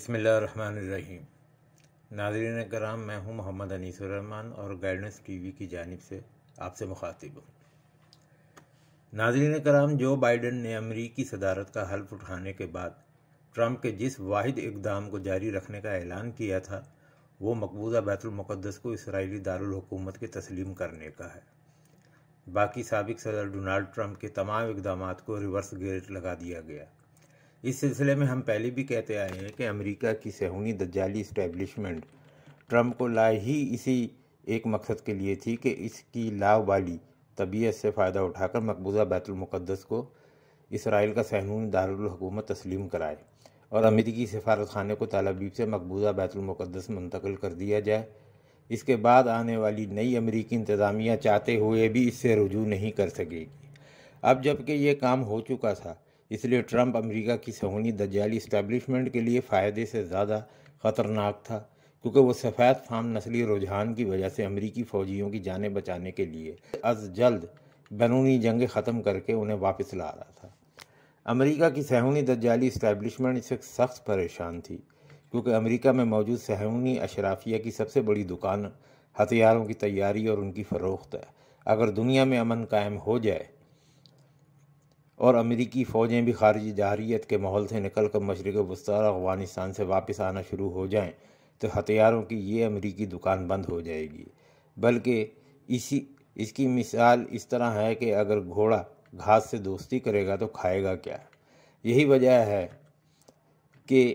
بسم اللہ الرحمن الرحیم۔ ناظرین کرام، میں ہوں محمد انیس الرحمن اور گائیڈنس ٹی وی کی جانب سے آپ سے مخاطب ہوں۔ ناظرین کرام، جو بائیڈن نے امریکی صدارت کا حلف اٹھانے کے بعد ٹرمپ کے جس واحد اقدام کو جاری رکھنے کا اعلان کیا تھا وہ مقبوضہ بیت المقدس کو اسرائیلی دارالحکومت کے تسلیم کرنے کا ہے۔ باقی سابق صدر ڈونلڈ ٹرمپ کے تمام اقدامات کو ریورس گیئر لگا دیا گیا۔ اس سلسلے میں ہم پہلے بھی کہتے آئے ہیں کہ امریکہ کی صہیونی دجالی اسٹیبلشمنٹ ٹرمپ کو لائی ہی اسی ایک مقصد کے لیے تھی کہ اس کی لاؤبالی طبیعت سے فائدہ اٹھا کر مقبوضہ بیت المقدس کو اسرائیل کا صہیونی دارالحکومت تسلیم کرائے اور امریکی سفارت خانے کو تل ابیب سے مقبوضہ بیت المقدس منتقل کر دیا جائے۔ اس کے بعد آنے والی نئی امریکی انتظامیہ چاہتے ہوئے بھی اس سے رجوع نہیں کر سکے گی۔ اب جب کہ یہ کام ہو چکا تھا، اس لیے ٹرمپ امریکہ کی صہیونی دجالی اسٹیبلشمنٹ کے لیے فائدے سے زیادہ خطرناک تھا، کیونکہ وہ سفید فام نسلی رجحان کی وجہ سے امریکی فوجیوں کی جانیں بچانے کے لیے از جلد بیرونی جنگیں ختم کر کے انہیں واپس لا رہا تھا۔ امریکہ کی صہیونی دجالی اسٹیبلشمنٹ اس وقت سخت پریشان تھی، کیونکہ امریکہ میں موجود صہیونی اشرافیہ کی سب سے بڑی دکان ہتھیاروں کی تیاری اور ان کی فروخت ہے۔ اگر دنیا میں امن قائم ہو جائے اور امریکی فوجیں بھی خارجی جارحیت کے ماحول سے نکل کر مشرق وسطیٰ اور افغانستان سے واپس آنا شروع ہو جائیں تو ہتھیاروں کی یہ امریکی دکان بند ہو جائے گی۔ بلکہ اس کی مثال اس طرح ہے کہ اگر گھوڑا گھاس سے دوستی کرے گا تو کھائے گا کیا؟ یہی وجہ ہے کہ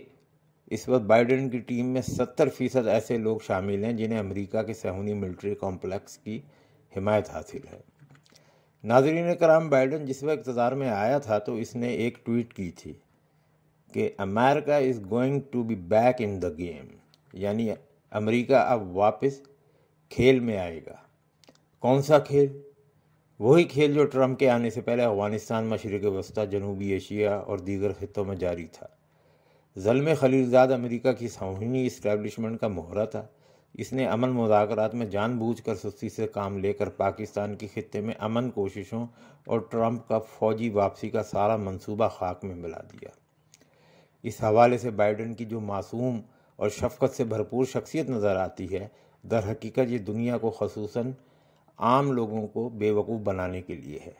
اس وقت بائیڈن کی ٹیم میں 70% ایسے لوگ شامل ہیں جنہیں امریکہ کے صہیونی ملٹری کمپلیکس کی حمایت حاصل ہے۔ ناظرین کرام، بائیڈن جس وقت اقتدار میں آیا تھا تو اس نے ایک ٹویٹ کی تھی کہ امریکہ is going to be back in the game, یعنی امریکہ اب واپس کھیل میں آئے گا۔ کون سا کھیل؟ وہی کھیل جو ٹرمپ کے آنے سے پہلے افغانستان، مشرق وسطیٰ، جنوبی ایشیا اور دیگر خطوں میں جاری تھا۔ ظلم خلیلزاد امریکہ کی صہیونی اسٹیبلشمنٹ کا مہرہ تھا۔ اس نے امن مذاکرات میں جان بوجھ کر سستی سے کام لے کر پاکستان کے خطے میں امن کوششوں اور ٹرمپ کا فوجی واپسی کا سارا منصوبہ خاک میں ملا دیا۔ اس حوالے سے بائیڈن کی جو معصوم اور شفقت سے بھرپور شخصیت نظر آتی ہے، در حقیقت یہ دنیا کو خصوصاً عام لوگوں کو بے وقوف بنانے کے لیے ہے۔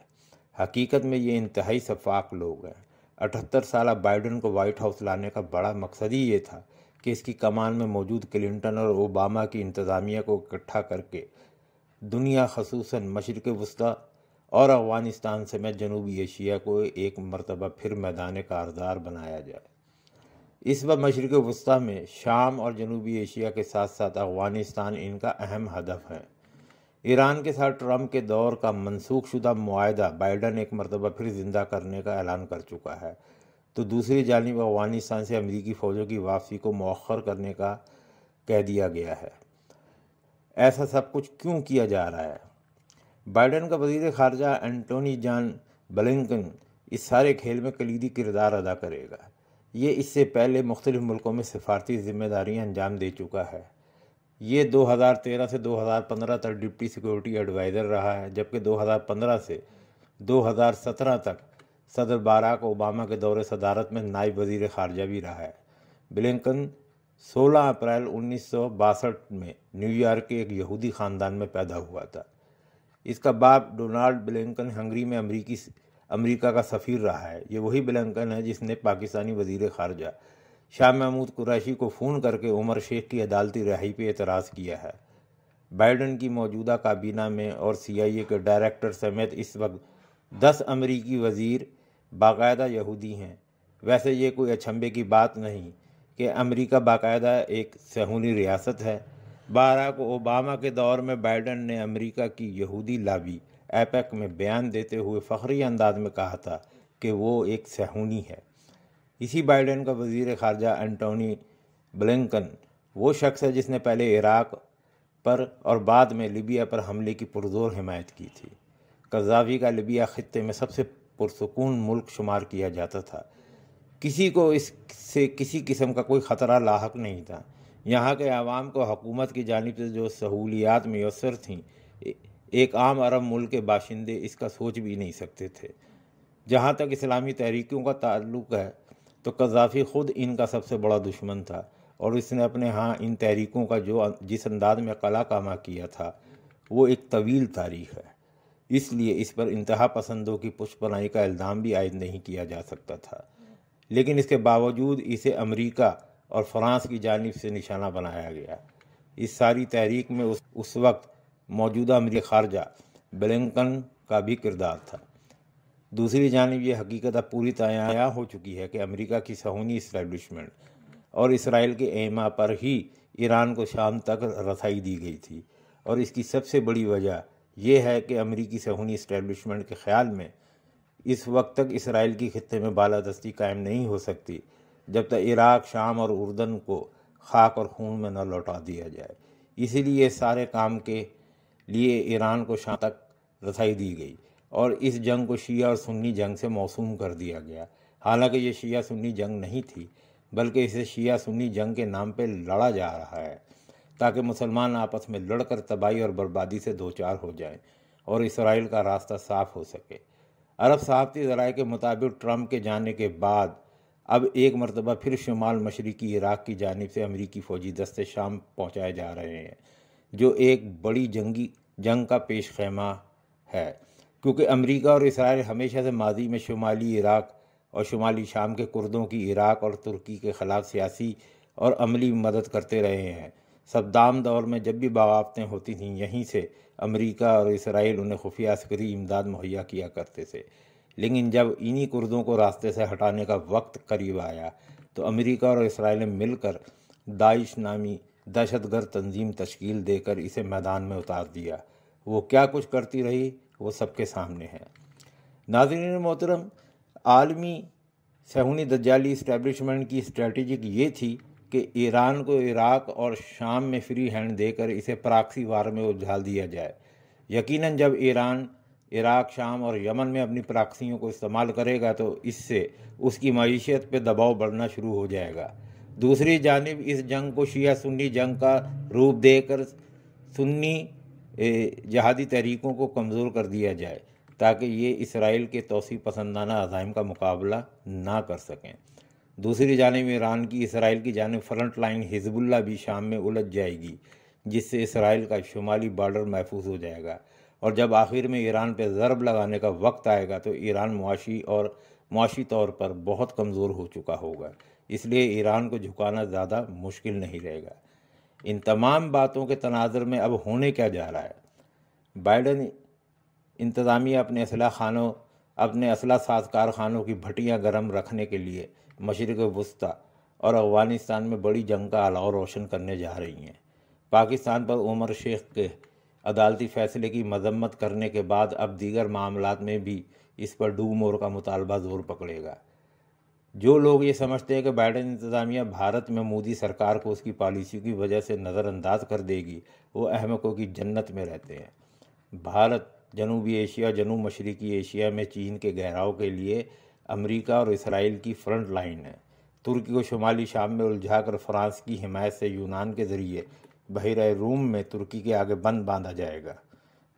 حقیقت میں یہ انتہائی شفاف لوگ ہیں۔ 78 سالہ بائیڈن کو وائٹ ہاؤس لانے کا بڑا مقصد ہی یہ تھا کہ اس کی کمان میں موجود کلنٹن اور اوباما کی انتظامیہ کو اکٹھا کر کے دنیا، خصوصاً مشرق وسطیٰ اور افغانستان سمیت جنوبی ایشیا کو ایک مرتبہ پھر میدان کارزار بنایا جائے۔ اس وقت مشرق وسطیٰ میں شام اور جنوبی ایشیا کے ساتھ ساتھ افغانستان ان کا اہم ہدف ہے۔ ایران کے ساتھ ٹرمپ کے دور کا منسوخ شدہ معاہدہ بائیڈن ایک مرتبہ پھر زندہ کرنے کا اعلان کر چکا ہے، تو دوسری جانب افغانستان سے امریکی فوجوں کی واپسی کو مؤخر کرنے کا کہہ دیا گیا ہے۔ ایسا سب کچھ کیوں کیا جا رہا ہے؟ بائیڈن کا وزیر خارجہ اینٹونی جان بلنکن اس سارے کھیل میں کلیدی کردار ادا کرے گا۔ یہ اس سے پہلے مختلف ملکوں میں سفارتی ذمہ داریاں انجام دے چکا ہے۔ یہ 2013 سے 2015 تک ڈپٹی سیکورٹی ایڈوائزر رہا ہے، جبکہ 2015 سے 2017 تک صدر باراک اوباما کے دور صدارت میں نائب وزیر خارجہ بھی رہا ہے۔ بلنکن 16 اپریل 1962 میں نیو یارک کے ایک یہودی خاندان میں پیدا ہوا تھا۔ اس کا باپ ڈونلڈ بلنکن ہنگری میں امریکہ کا سفیر رہا ہے۔ یہ وہی بلنکن ہے جس نے پاکستانی وزیر خارجہ شاہ محمود قریشی کو فون کر کے عمر شیخ کی عدالتی رہائی پہ اعتراض کیا ہے۔ بائیڈن کی موجودہ کابینہ میں اور CIA کے ڈائریکٹر سمیت اس وقت 10 امریکی وزیر باقاعدہ یہودی ہیں۔ ویسے یہ کوئی اچنبھے کی بات نہیں کہ امریکہ باقاعدہ ایک صہیونی ریاست ہے۔ باراک اوباما کے دور میں بائیڈن نے امریکہ کی یہودی لابی AIPAC میں بیان دیتے ہوئے فخری انداز میں کہا تھا کہ وہ ایک صہیونی ہے۔ اسی بائیڈن کا وزیر خارجہ اینٹونی بلنکن وہ شخص ہے جس نے پہلے عراق پر اور بعد میں لیبیا پر حملے کی پرزور حمایت کی تھی۔ قذافی کا لیبیا خطے میں سب سے پرسکون ملک شمار کیا جاتا تھا۔ کسی کو اس سے کسی قسم کا کوئی خطرہ لاحق نہیں تھا۔ یہاں کے عوام کو حکومت کی جانب سے جو سہولیات میسر تھیں، ایک عام عرب ملک کے باشندے اس کا سوچ بھی نہیں سکتے تھے۔ جہاں تک اسلامی تحریکوں کا تعلق ہے، تو قذافی خود ان کا سب سے بڑا دشمن تھا، اور اس نے اپنے ہاں ان تحریکوں کا جس انداز میں قلع کامہ کیا تھا وہ ایک طویل تاریخ ہے۔ اس لیے اس پر انتہا پسندوں کی پشت پناہی کا الزام بھی عائد نہیں کیا جا سکتا تھا، لیکن اس کے باوجود اسے امریکہ اور فرانس کی جانب سے نشانہ بنایا گیا۔ اس ساری تحریک میں اس وقت موجودہ امریکی خارجہ بلنکن کا بھی کردار تھا۔ دوسری جانب یہ حقیقت اب پوری طرح ہو چکی ہے کہ امریکہ کی صہیونی اسٹیبلشمنٹ اور اسرائیل کے ایما پر ہی ایران کو شام تک رسائی دی گئی تھی، اور اس کی سب سے بڑی وجہ یہ ہے کہ امریکی صہیونی اسٹیبلشمنٹ کے خیال میں اس وقت تک اسرائیل کی خطے میں بالادستی قائم نہیں ہو سکتی جب تک عراق، شام اور اردن کو خاک اور خون میں نہ لوٹا دیا جائے۔ اسی لیے سارے کام کے لیے ایران کو شام تک رسائی دی گئی، اور اس جنگ کو شیعہ اور سنی جنگ سے موسوم کر دیا گیا۔ حالانکہ یہ شیعہ سنی جنگ نہیں تھی، بلکہ اسے شیعہ سنی جنگ کے نام پہ لڑا جا رہا ہے تاکہ مسلمان آپس میں لڑ کر تباہی اور بربادی سے دوچار ہو جائیں اور اسرائیل کا راستہ صاف ہو سکے۔ عرب صحافتی ذرائع کے مطابق ٹرمپ کے جانے کے بعد اب ایک مرتبہ پھر شمال مشرقی عراق کی جانب سے امریکی فوجی دستے شام پہنچائے جا رہے ہیں، جو ایک بڑی جنگ کا پیش خیمہ ہے، کیونکہ امریکہ اور اسرائیل ہمیشہ سے ماضی میں شمالی عراق اور شمالی شام کے کردوں کی عراق اور ترکی کے خلاف سیاسی اور عملی مدد کرتے رہے ہیں۔ صدام دور میں جب بھی بغاوتیں ہوتی تھیں، یہیں سے امریکہ اور اسرائیل انہیں خفیہ عسکری امداد مہیا کیا کرتے تھے، لیکن جب انہی کردوں کو راستے سے ہٹانے کا وقت قریب آیا تو امریکہ اور اسرائیل نے مل کر داعش نامی دہشت گرد تنظیم تشکیل دے کر اسے میدان میں اتار دیا۔ وہ کیا کچھ کرتی رہی وہ سب کے سامنے ہے۔ ناظرین محترم، عالمی صہیونی دجالی اسٹیبلشمنٹ کی اسٹریٹجی یہ تھی کہ ایران کو عراق اور شام میں فری ہینڈ دے کر اسے پراکسی وار میں الجھا دیا جائے۔ یقیناً جب ایران عراق، شام اور یمن میں اپنی پراکسیوں کو استعمال کرے گا تو اس سے اس کی معیشت پہ دباؤ بڑھنا شروع ہو جائے گا۔ دوسری جانب اس جنگ کو شیعہ سنی جنگ کا روپ دے کر سنی جہادی تحریکوں کو کمزور کر دیا جائے تاکہ یہ اسرائیل کے توسیع پسندانہ عزائم کا مقابلہ نہ کر سکیں۔ دوسری جانب ایران کی اسرائیل کی جانب فرنٹ لائن حزب اللہ بھی شام میں الجھ جائے گی، جس سے اسرائیل کا شمالی بارڈر محفوظ ہو جائے گا، اور جب آخر میں ایران پہ ضرب لگانے کا وقت آئے گا تو ایران معاشی طور پر بہت کمزور ہو چکا ہوگا، اس لیے ایران کو جھکانا زیادہ مشکل نہیں رہے گا۔ ان تمام باتوں کے تناظر میں اب ہونے کیا جا رہا ہے؟ بائیڈن انتظامیہ اپنے اسلحہ ساز کارخانوں کی بھٹیاں گرم رکھنے کے لیے مشرق وسطیٰ اور افغانستان میں بڑی جنگ کا الاؤ روشن کرنے جا رہی ہیں۔ پاکستان پر عمر شیخ کے عدالتی فیصلے کی مذمت کرنے کے بعد اب دیگر معاملات میں بھی اس پر ڈو مور کا مطالبہ زور پکڑے گا۔ جو لوگ یہ سمجھتے ہیں کہ بائیڈن انتظامیہ بھارت میں مودی سرکار کو اس کی پالیسیوں کی وجہ سے نظر انداز کر دے گی، وہ احمقوں کی جنت میں رہتے ہیں۔ بھارت جنوبی ایشیا، جنوب مشرقی ایشیا میں چین کے گہراؤ کے لیے امریکہ اور اسرائیل کی فرنٹ لائن ہے۔ ترکی کو شمالی شام میں الجھا کر فرانس کی حمایت سے یونان کے ذریعے بحیرہ روم میں ترکی کے آگے بند باندھا جائے گا۔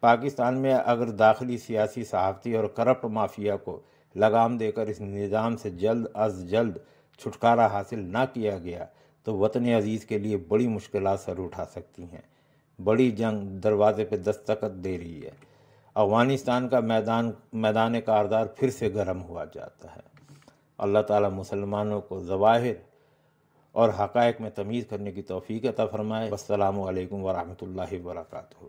پاکستان میں اگر داخلی سیاسی، صحافتی اور کرپٹ مافیا کو لگام دے کر اس نظام سے جلد از جلد چھٹکارا حاصل نہ کیا گیا تو وطن عزیز کے لیے بڑی مشکلات سر اٹھا سکتی ہیں۔ بڑی جنگ دروازے پہ دستک دے رہی ہے۔ افغانستان کا میدان کاردار پھر سے گرم ہوا جاتا ہے۔ اللہ تعالیٰ مسلمانوں کو ظواہر اور حقائق میں تمیز کرنے کی توفیق عطا فرمائے۔ السلام علیکم ورحمۃ اللہ وبرکاتہ۔